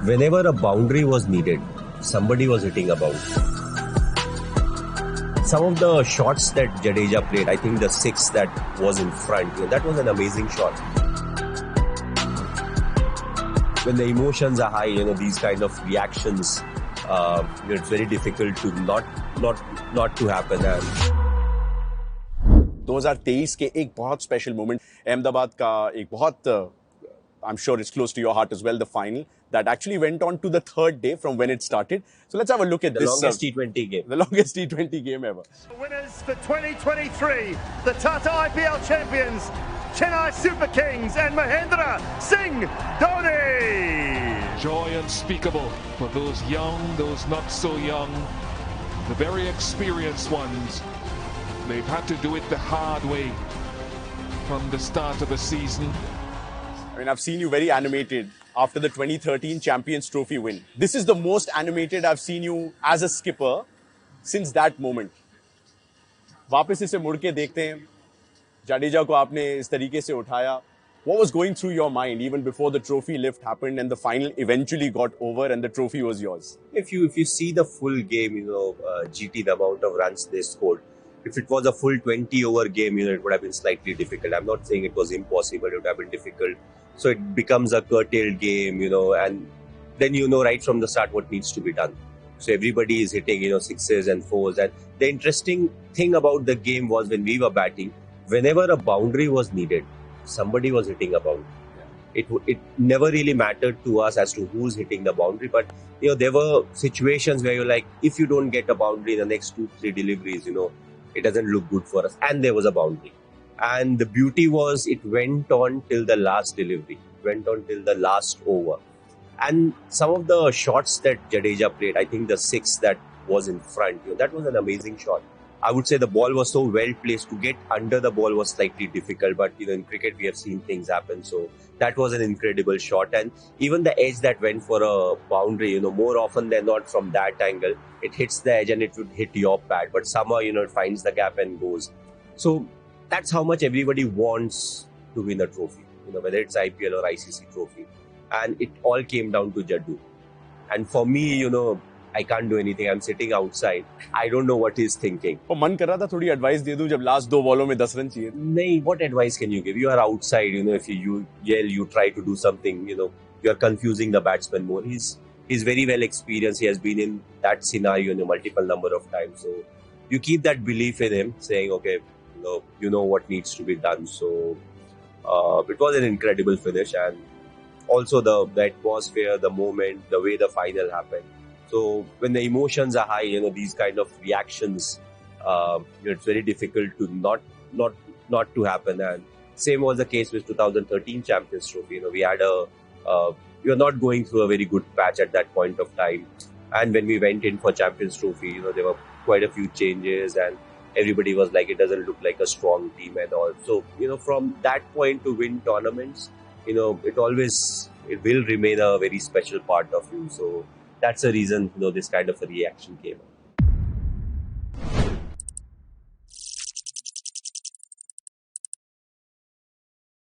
Whenever a boundary was needed, somebody was hitting a boundary. Some of the shots that Jadeja played, I think the six that was in front, that was an amazing shot. When the emotions are high, these kind of reactions, it's very difficult to not to happen. And 2023 के एक बहुत special moment, Ahmedabad का एक बहुत I'm sure it's close to your heart as well, the final that actually went on to the third day from when it started. So let's have a look at the longest T20 game. The longest T20 game ever. Winners for 2023, the Tata IPL champions, Chennai Super Kings and Mahendra Singh Dhoni. Joy unspeakable for those young, those not so young, the very experienced ones. They've had to do it the hard way from the start of the season. I mean, I've seen you very animated after the 2013 Champions Trophy win. This is the most animated I've seen you as a skipper since that moment. वापस इसे मुड़ के देखते हैं, जाडेजा को आपने इस तरीके से उठाया. What was going through your mind even before the trophy lift happened and the final eventually got over and the trophy was yours? If you see the full game, GT, the amount of runs they scored. If it was a full 20-over game, it would have been slightly difficult. I'm not saying it was impossible. It would have been difficult. So it becomes a curtailed game, and then right from the start what needs to be done. So everybody is hitting, sixes and fours. And the interesting thing about the game was when we were batting, whenever a boundary was needed, somebody was hitting a boundary. It never really mattered to us as to who's hitting the boundary, but there were situations where you're like, if you don't get a boundary in the next 2-3 deliveries, it doesn't look good for us. And there was a boundary. And the beauty was it went on till the last delivery, went on till the last over. And some of the shots that Jadeja played, I think the six that was in front, that was an amazing shot. I would say the ball was so well placed. To get under the ball was slightly difficult, but in cricket we have seen things happen. So that was an incredible shot. And even the edge that went for a boundary, more often than not from that angle, it hits the edge and it would hit your pad. But somehow, it finds the gap and goes. So that's how much everybody wants to win a trophy, whether it's IPL or ICC trophy. And it all came down to Jaddu. And for me, I can't do anything. I'm sitting outside. I don't know what he's thinking. और मन कर रहा था थोड़ी advice दे दूं जब last 2 बॉलों में 10 रन चाहिए. नहीं, what advice can you give? You are outside. If you yell, you try to do something. You are confusing the batsman more. He's very well experienced. He has been in that scenario multiple number of times. So you keep that belief in him, saying, okay, you know what needs to be done. So it was an incredible finish, and also the atmosphere, the moment, the way the final happened. So when the emotions are high, these kind of reactions, it's very difficult to not to happen. And same was the case with 2013 Champions Trophy. We had we were not going through a very good patch at that point of time. And when we went in for Champions Trophy, there were quite a few changes, and everybody was like, it doesn't look like a strong team and all. So from that point to win tournaments, it will remain a very special part of you. So that's the reason this kind of a reaction came up.